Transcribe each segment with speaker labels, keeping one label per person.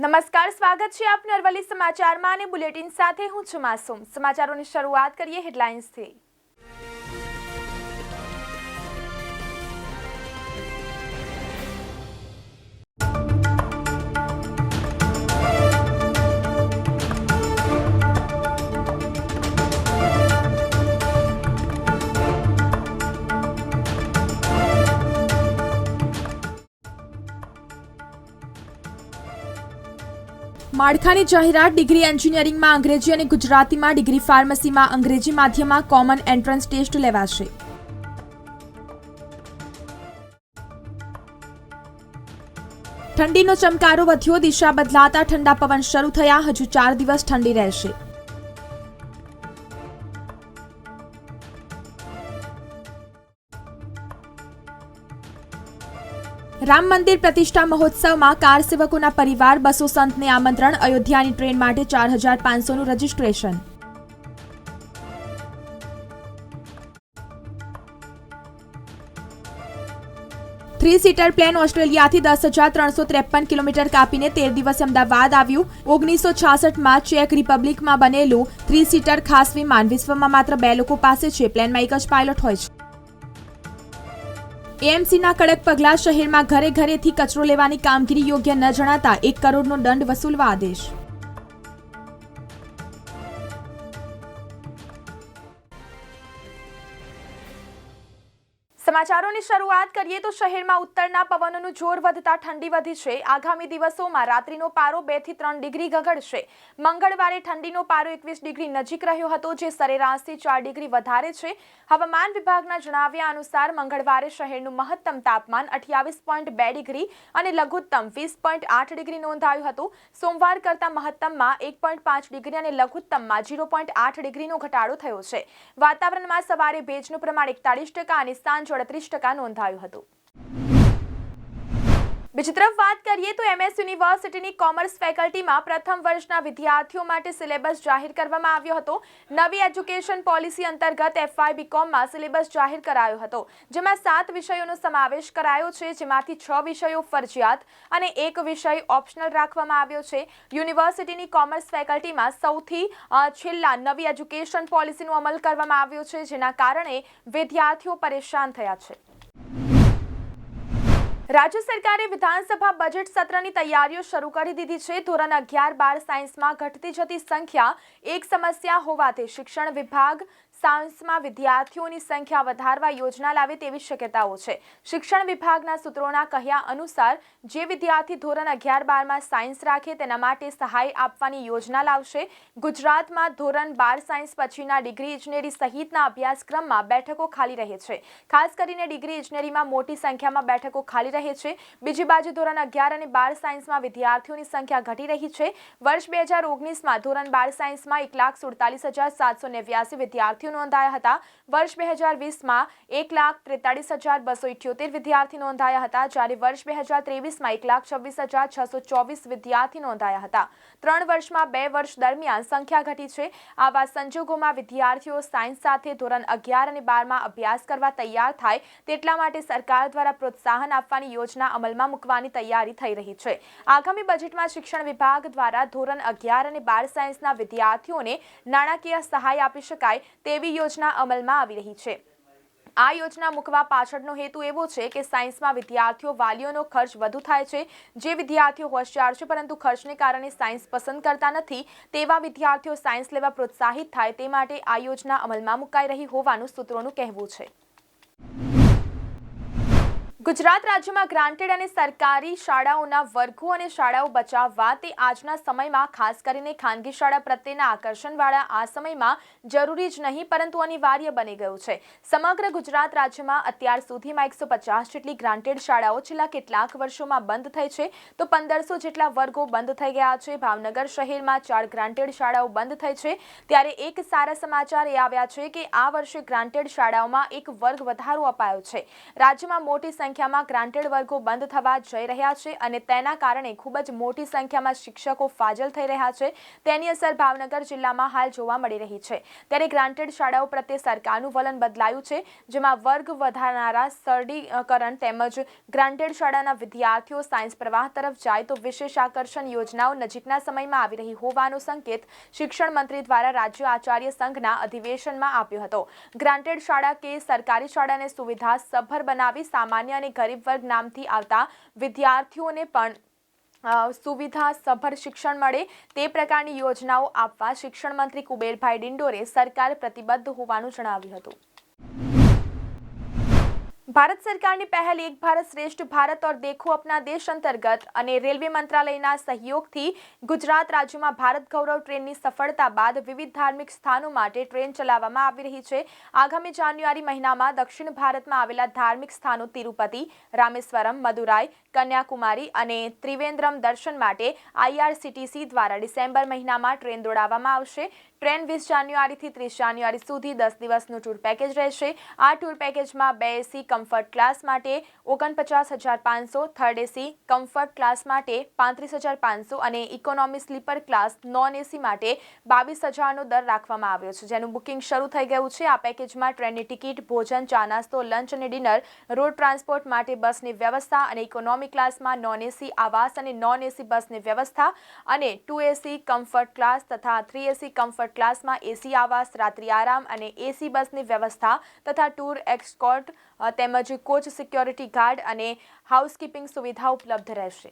Speaker 1: નમસ્કાર, સ્વાગત છે આપનું અરવલ્લી સમાચારમાં અને બુલેટિન સાથે હું છું માસૂમ। સમાચારોની શરૂઆત કરીએ હેડલાઇન્સથી। માળખાની જાહેરાત ડિગ્રી એન્જિનિયરિંગમાં અંગ્રેજી અને ગુજરાતીમાં, ડિગ્રી ફાર્મસીમાં અંગ્રેજી માધ્યમમાં કોમન એન્ટ્રન્સ ટેસ્ટ લેવાશે। ઠંડીનો ચમકારો વધ્યો, દિશા બદલાતા ઠંડા પવન શરૂ થયા, હજુ 4 દિવસ ઠંડી રહેશે। રામ મંદિર પ્રતિષ્ઠા મહોત્સવમાં કાર સેવકોના પરિવાર, બસો સંતને આમંત્રણ, અયોધ્યાની ટ્રેન માટે 4500નું રજીસ્ટ્રેશન। થ્રી સીટર પ્લેન ઓસ્ટ્રેલિયાથી 10,353 કિલોમીટર કાપીને 13 દિવસે અમદાવાદ આવ્યું। 1966માં ચેક રિપબ્લિકમાં બનેલું થ્રી સીટર ખાસ વિમાન વિશ્વમાં માત્ર 2 લોકો પાસે છે। પ્લેનમાં એક જ પાયલોટ હોય છે। એએમસીના કડક પગલાં, શહેરમાં ઘરે ઘરેથી કચરો લેવાની કામગીરી યોગ્ય ન જણાતા 1 કરોડનો દંડ વસૂલવા આદેશ। સમાચારોની શરૂઆત કરીએ તો શહેરમાં ઉત્તરના પવનોનું જોર વધતા ઠંડી વધી છે। આગામી દિવસોમાં રાત્રિનો પારો 2 થી 3 ડિગ્રી ગગડશે। મંગળવારે ઠંડીનો પારો 21 ડિગ્રી નજીક રહ્યો હતો, જે સરેરાશથી 4 ડિગ્રી વધારે છે। હવામાન વિભાગના જણાવ્યા અનુસાર મંગળવારે શહેરનું મહત્તમ તાપમાન 28.2 ડિગ્રી અને લઘુત્તમ 20.8 ડિગ્રી નોંધાયું હતું। સોમવાર કરતાં મહત્તમમાં 1.5 ડિગ્રી અને લઘુત્તમમાં 0.8 ડિગ્રીનો ઘટાડો થયો છે। વાતાવરણમાં સવારે ભેજનું પ્રમાણ 41% અને સાંજ 38% નોંધાયું હતું। બીજી તરફ વાત કરીએ તો એમએસ યુનિવર્સિટીની કોમર્સ ફેકલ્ટીમાં પ્રથમ વર્ષના વિદ્યાર્થીઓ માટે સિલેબસ જાહેર કરવામાં આવ્યો હતો। નવી એજ્યુકેશન પોલિસી અંતર્ગત એફવાય બીકોમમાં સિલેબસ જાહેર કરાયો હતો, જેમાં 7 વિષયોનો સમાવેશ કરાયો છે, જેમાંથી 6 વિષયો ફરજિયાત અને 1 વિષય ઓપ્શનલ રાખવામાં આવ્યો છે। યુનિવર્સિટીની કોમર્સ ફેકલ્ટીમાં સૌથી છેલ્લા નવી એજ્યુકેશન પોલિસીનો અમલ કરવામાં આવ્યો છે, જેના કારણે વિદ્યાર્થીઓ પરેશાન થયા છે। રાજ્ય સરકારે વિધાનસભા બજેટ સત્રની તૈયારીઓ શરૂ કરી દીધી છે। ધોરણ 11-12 સાયન્સમાં ઘટતી જતી સંખ્યા એક સમસ્યા હોવાથી શિક્ષણ વિભાગ સાયન્સમાં વિદ્યાર્થીઓની સંખ્યા વધારવા યોજના લાવે તેવી શક્યતાઓ છે। શિક્ષણ વિભાગના સૂત્રોના કહ્યા અનુસાર જે વિદ્યાર્થી ધોરણ 11-12માં સાયન્સ રાખે તેના માટે સહાય આપવાની યોજના લાવશે। ગુજરાતમાં ધોરણ 12 સાયન્સ પછીના ડિગ્રી ઇજનેરી સહિતના અભ્યાસક્રમમાં બેઠકો ખાલી રહે છે। ખાસ કરીને ડિગ્રી ઇજનેરીમાં મોટી સંખ્યામાં બેઠકો ખાલી રહે છે। બીજી બાજુ ધોરણ 11 અને 12 સાયન્સમાં વિદ્યાર્થીઓની સંખ્યા ઘટી રહી છે। વર્ષ 2019માં ધોરણ 12 સાયન્સમાં 1,47,789 વિદ્યાર્થીઓ નોંધાયા હતા। વર્ષ 2020માં 1,43,278 વિદ્યાર્થી નોંધાયા હતા, જ્યારે વર્ષ 2023માં 1,26,624 વિદ્યાર્થી નોંધાયા હતા। 3 વર્ષમાં 2 વર્ષ દરમિયાન સંખ્યા ઘટી છે। આવા સંજોગોમાં વિદ્યાર્થીઓ સાયન્સ સાથે ધોરણ 11 અને 12માં અભ્યાસ કરવા તૈયાર થાય તેટલા માટે સરકાર દ્વારા પ્રોત્સાહન આપવાની યોજના અમલમાં મૂકવાની તૈયારી થઈ રહી છે। આગામી બજેટમાં શિક્ષણ વિભાગ દ્વારા ધોરણ 11 અને 12 સાયન્સના વિદ્યાર્થીઓને નાણાકીય સહાય આપી શકાય તેવી યોજના અમલમાં આવી રહી છે। આ યોજના મૂકવા પાછળનો હેતુ એવો છે કે સાયન્સમાં વિદ્યાર્થીઓ વાલીઓનો ખર્ચ વધુ થાય છે। જે વિદ્યાર્થીઓ હોશિયાર છે પરંતુ ખર્ચને કારણે સાયન્સ પસંદ કરતા નથી તેવા વિદ્યાર્થીઓ સાયન્સ લેવા પ્રોત્સાહિત થાય તે માટે આ યોજના અમલમાં મુકાઈ રહી હોવાનું સૂત્રોનું કહેવું છે। ગુજરાત રાજ્યમાં ગ્રાન્ટેડ અને સરકારી શાળાઓના વર્ગો અને શાળાઓ બચાવવા તે આજના સમયમાં ખાસ કરીને ખાનગી શાળા પ્રત્યેના આકર્ષણવાળા આ સમયમાં જરૂરી જ નહીં પરંતુ અનિવાર્ય બની ગયું છે। સમગ્ર ગુજરાત રાજ્યમાં અત્યાર સુધીમાં 150 જેટલી ગ્રાન્ટેડ શાળાઓ છેલ્લા કેટલાક વર્ષોમાં બંધ થઈ છે, તો 1500 જેટલા વર્ગો બંધ થઈ ગયા છે। ભાવનગર શહેરમાં 4 ગ્રાન્ટેડ શાળાઓ બંધ થઈ છે, ત્યારે એક સારા સમાચાર એ આવ્યા છે કે આ વર્ષે ગ્રાન્ટેડ શાળાઓમાં એક વર્ગ વધારો અપાયો છે। રાજ્યમાં મોટી સંખ્યામાં ગ્રાન્ટેડ વર્ગો બંધ થવા જઈ રહ્યા છે અને તેના કારણે ખૂબ જ મોટી સંખ્યામાં શિક્ષકો ફાજલ થઈ રહ્યા છે, તેની અસર ભાવનગર જિલ્લામાં હાલ જોવા મળી રહી છે। ત્યારે ગ્રાન્ટેડ શાળાઓ પ્રત્યે સરકારનું વલણ બદલાયું છે, જેમાં વર્ગ વધારનારા સરળીકરણ તેમજ ગ્રાન્ટેડ શાળાના વિદ્યાર્થીઓ સાયન્સ પ્રવાહ તરફ જાય તો વિશેષ આકર્ષણ યોજનાઓ નજીકના સમયમાં આવી રહી હોવાનો સંકેત શિક્ષણ મંત્રી દ્વારા રાજ્ય આચાર્ય સંઘના અધિવેશનમાં આપ્યો હતો। ગ્રાન્ટેડ શાળા કે સરકારી શાળાને સુવિધા સભર બનાવી સામાન્ય અને ગરીબ વર્ગ નામથી આવતા વિદ્યાર્થીઓને પણ સુવિધા સભર શિક્ષણ મળે તે પ્રકારની યોજનાઓ આપવા શિક્ષણ મંત્રી કુબેરભાઈ ડિંડોરે સરકાર પ્રતિબદ્ધ હોવાનું જણાવ્યું હતું। भारत सरकार ने पहल एक भारत श्रेष्ठ भारत और देखो अपना देश अंतर्गत અને રેલવે મંત્રાલયના સહયોગથી ગુજરાત રાજ્યમાં ભારત ગૌરવ ટ્રેનની સફળતા બાદ વિવિધ ધાર્મિક સ્થાનો માટે ટ્રેન ચલાવવામાં આવી રહી છે। આગામી જાન્યુઆરી મહિનામાં દક્ષિણ ભારતમાં આવેલા ધાર્મિક સ્થાનો તિરુપતિ, રામેશ્વરમ, મદુરાઈ, કન્યાકુમારી અને ત્રિવેન્દ્રમ દર્શન માટે IRCTC દ્વારા ડિસેમ્બર મહિનામાં ટ્રેન દોડાવવામાં આવશે। ટ્રેન 20 જાન્યુઆરીથી 30 જાન્યુઆરી સુધી 10 દિવસનું ટૂર પેકેજ રહેશે। આ ટૂર પેકેજમાં 2 AC કમ્ફર્ટ ક્લાસ માટે 49,500, થર્ડ AC કમ્ફર્ટ ક્લાસ માટે 35,500 અને economy sleeper class non AC માટે 22,000નો દર રાખવામાં આવ્યો છે, જેનું બુકિંગ શરૂ થઈ ગયું છે। આ પેકેજમાં ટ્રેનની ટિકિટ, ભોજન, ચા નાસ્તો, લંચ અને ડિનર, રોડ ટ્રાન્સપોર્ટ માટે બસની વ્યવસ્થા અને ઇકોનોમી ક્લાસમાં નોન AC આવાસ અને નોન AC બસની વ્યવસ્થા અને 2 AC કમ્ફર્ટ ક્લાસ તથા 3 AC કમ્ફર્ટ ક્લાસમાં AC આવાસ, રાત્રિ આરામ અને AC બસની વ્યવસ્થા તથા ટૂર એસ્કોર્ટ તેમજ કોચ સિક્યોરિટી ગાર્ડ અને હાઉસકીપિંગ સુવિધા ઉપલબ્ધ રહેશે।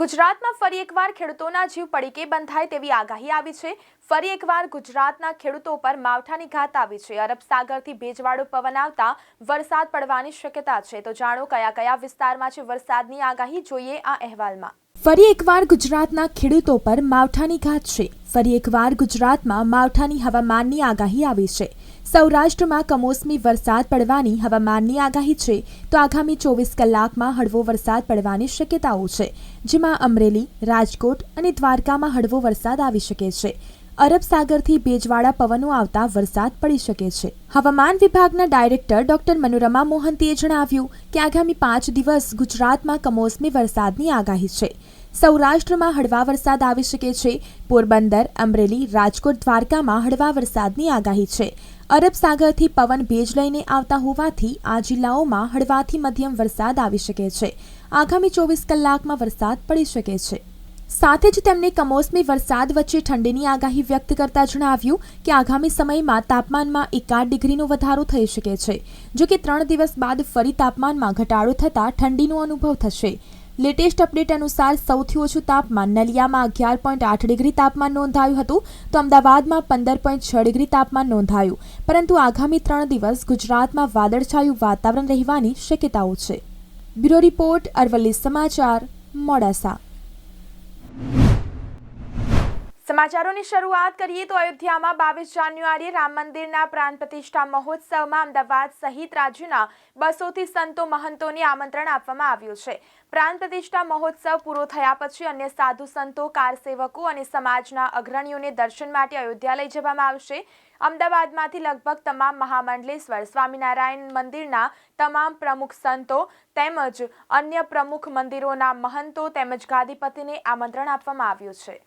Speaker 1: ગુજરાતમાં ફરી એકવાર ખેડૂતોના જીવ પડીકે બંધાય તેવી આગાહી આવી છે। ફરી એકવાર ગુજરાતના ખેડૂતો પર માવઠાની ઘાત આવી છે। અરબ સાગરથી ભેજવાળો પવન આવતા વરસાદ પડવાની શક્યતા છે। તો જાણો કયા કયા વિસ્તારમાં છે વરસાદની આગાહી, જોઈએ આ અહેવાલમાં।
Speaker 2: ફરી એકવાર ગુજરાતના ખેડૂતો પર માવઠાની ઘાત છે। ફરી એકવાર ગુજરાતમાં માવઠાની હવામાનની આગાહી આવી છે। સૌરાષ્ટ્રમાં કમોસમી વરસાદ પડવાની હવામાનની આગાહી છે, તો આગામી 24 કલાકમાં હળવો વરસાદ પડવાની શક્યતાઓ છે, જેમાં અમરેલી, રાજકોટ અને દ્વારકામાં હળવો વરસાદ આવી શકે છે। અરબ સાગરથી ભેજવાળા પવનો આવતા વરસાદ પડી શકે છે। હવામાન વિભાગના ડાયરેક્ટર ડોક્ટર મનોરમા મોહંતીએ જણાવ્યું કે આગામી 5 દિવસ ગુજરાતમાં કમોસમી વરસાદની આગાહી છે। સૌરાષ્ટ્રમાં હળવા વરસાદ આવી શકે છે। પોરબંદર, અમરેલી, રાજકોટ, દ્વારકામાં હળવા વરસાદની આગાહી છે। અરબ સાગરથી પવન ભેજ લઈને આવતા હોવાથી આ જિલ્લાઓમાં હળવાથી મધ્યમ વરસાદ આવી શકે છે। આગામી 24 કલાકમાં વરસાદ પડી શકે છે। સાથે જ તેમણે કમોસમી વરસાદ વચ્ચે ઠંડીની આગાહી વ્યક્ત કરતા જણાવ્યું કે આગામી સમયમાં તાપમાનમાં 1-8 ડિગ્રીનો વધારો થઈ શકે છે। જો કે 3 દિવસ બાદ ફરી તાપમાનમાં ઘટાડો થતાં ઠંડીનો અનુભવ થશે। લેટેસ્ટ અપડેટ અનુસાર સૌથી ઓછું તાપમાન નલિયામાં 11.8 ડિગ્રી તાપમાન નોંધાયું હતું, તો અમદાવાદમાં 15.6 ડિગ્રી તાપમાન નોંધાયું। પરંતુ આગામી 3 દિવસ ગુજરાતમાં વાદળછાયું વાતાવરણ રહેવાની શક્યતાઓ છે। બ્યુરો રિપોર્ટ, અરવલ્લી સમાચાર, મોડાસા।
Speaker 1: સમાચારોની શરૂઆત કરીએ તો અયોધ્યામાં 22 જાન્યુઆરીએ રામ મંદિરના પ્રાણ પ્રતિષ્ઠા મહોત્સવમાં અમદાવાદ સહિત રાજ્યના 200થી સંતો મહંતોને આમંત્રણ આપવામાં આવ્યું છે। પ્રાણ પ્રતિષ્ઠા મહોત્સવ પૂરો થયા પછી અન્ય સાધુ સંતો, કાર સેવકો અને સમાજના અગ્રણીઓને દર્શન માટે અયોધ્યા લઈ જવામાં આવશે। અમદાવાદમાંથી લગભગ તમામ મહામંડલેશ્વર સ્વામિનારાયણ મંદિરના તમામ પ્રમુખ સંતો તેમજ અન્ય પ્રમુખ મંદિરોના મહંતો તેમજ ગાદીપતિને આમંત્રણ આપવામાં આવ્યું છે।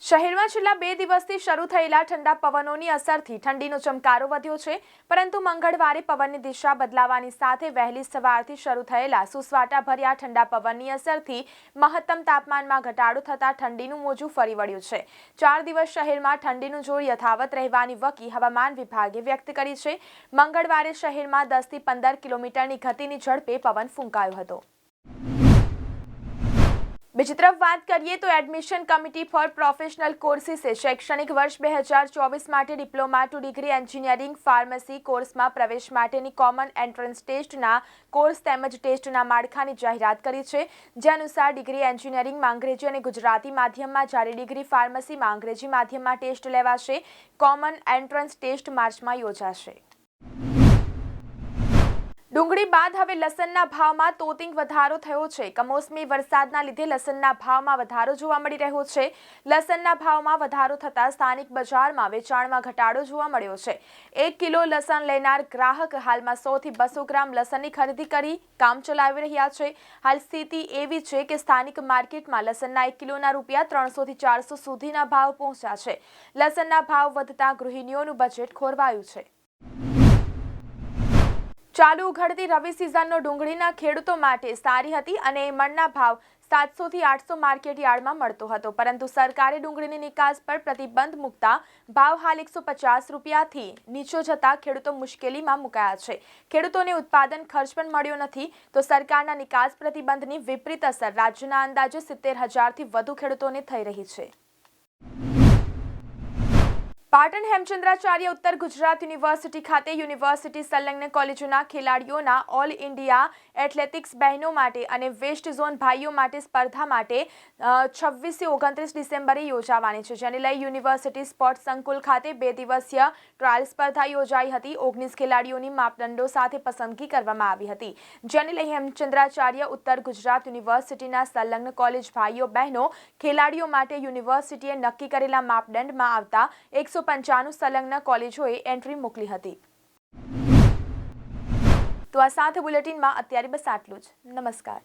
Speaker 1: શહેરમાં છેલ્લા 2 દિવસથી શરૂ થયેલા ઠંડા પવનોની અસરથી ઠંડીનો ચમકારો વધ્યો છે, પરંતુ મંગળવારે પવનની દિશા બદલાવાની સાથે વહેલી સવારથી શરૂ થયેલા સુસવાટાભર્યા ઠંડા પવનની અસરથી મહત્તમ તાપમાનમાં ઘટાડો થતાં ઠંડીનું મોજું ફરી વળ્યું છે। 4 દિવસ શહેરમાં ઠંડીનું જોર યથાવત રહેવાની વકી હવામાન વિભાગે વ્યક્ત કરી છે। મંગળવારે શહેરમાં 10થી 15 કિલોમીટરની ગતિની ઝડપે પવન ફૂંકાયો હતો। બીજી તરફ વાત કરીએ તો એડમિશન કમિટી ફોર પ્રોફેશનલ કોર્સિસે શૈક્ષણિક વર્ષ 2024 માટે diploma two degree engineering pharmacy કોર્સમાં પ્રવેશ માટેની કોમન એન્ટ્રન્સ ટેસ્ટના કોર્સ તેમજ ટેસ્ટના માળખાની જાહેરાત કરી છે। જે અનુસાર ડિગ્રી એન્જિનિયરિંગમાં અંગ્રેજી અને ગુજરાતી માધ્યમમાં, જ્યારે ડિગ્રી ફાર્મસીમાં અંગ્રેજી માધ્યમમાં ટેસ્ટ લેવાશે। કોમન એન્ટ્રન્સ ટેસ્ટ માર્ચમાં યોજાશે। ડુંગળી બાદ હવે લસણના ભાવમાં તોતિંગ વધારો થયો છે. કમોસમી વરસાદના લીધે લસણના ભાવમાં વધારો જોવા મળી રહ્યો છે. લસણના ભાવમાં વધારો થતાં સ્થાનિક બજારમાં વેચાણમાં ઘટાડો જોવા મળ્યો છે. 1 કિલો લસણ લેનાર ગ્રાહક હાલમાં 100 થી 200 ગ્રામ લસણની ખરીદી કરી કામ ચલાવી રહ્યા છે. હાલ સ્થિતિ એવી છે કે સ્થાનિક માર્કેટમાં લસણના 1 કિલોના રૂપિયા 300 થી 400 સુધીના ભાવ પહોંચ્યા છે. લસણના ભાવ વધતા ગૃહિણીઓનું બજેટ ખોરવાયું છે. ચાલુ ઉઘડતી રવિ સિઝનનો ડુંગળીના ખેડૂતો માટે સારી હતી અને મણના ભાવ 700 થી 800 માર્કેટ યાર્ડમાં મળતો હતો, પરંતુ સરકારે ડુંગળીની નિકાસ પર પ્રતિબંધ મૂકતા ભાવ હાલ 150 રૂપિયાથી નીચો જતા ખેડૂતો મુશ્કેલીમાં મુકાયા છે. ખેડૂતોને ઉત્પાદન ખર્ચ પણ મળ્યો નથી, તો સરકારના નિકાસ પ્રતિબંધની વિપરીત અસર રાજ્યના અંદાજે 70,000થી વધુ ખેડૂતોને થઈ રહી છે. પાટણ હેમચંદ્રાચાર્ય ઉત્તર ગુજરાત યુનિવર્સિટી ખાતે યુનિવર્સિટી સંલગ્ન કોલેજોના ખેલાડીઓના ઓલ ઇન્ડિયા એથ્લેટિક્સ બહેનો માટે અને વેસ્ટ ઝોન ભાઈઓ માટે સ્પર્ધા માટે 26 થી 29 ડિસેમ્બરે યોજાવાની છે, જેને લઈ યુનિવર્સિટી સ્પોર્ટ્સ સંકુલ ખાતે 2 દિવસીય ટ્રાયલ સ્પર્ધા યોજાઈ હતી. 19 ખેલાડીઓની માપદંડો સાથે પસંદગી કરવામાં આવી હતી, જેને લઈ હેમચંદ્રાચાર્ય ઉત્તર ગુજરાત યુનિવર્સિટીના સંલગ્ન કોલેજ ભાઈઓ બહેનો ખેલાડીઓ માટે યુનિવર્સિટીએ નક્કી કરેલા માપદંડમાં આવતા 195 સંલગ્ન કોલેજોએ એન્ટ્રી મોકલી હતી. તો આ સાથે બુલેટિનમાં અત્યારે બસ આટલું જ. નમસ્કાર.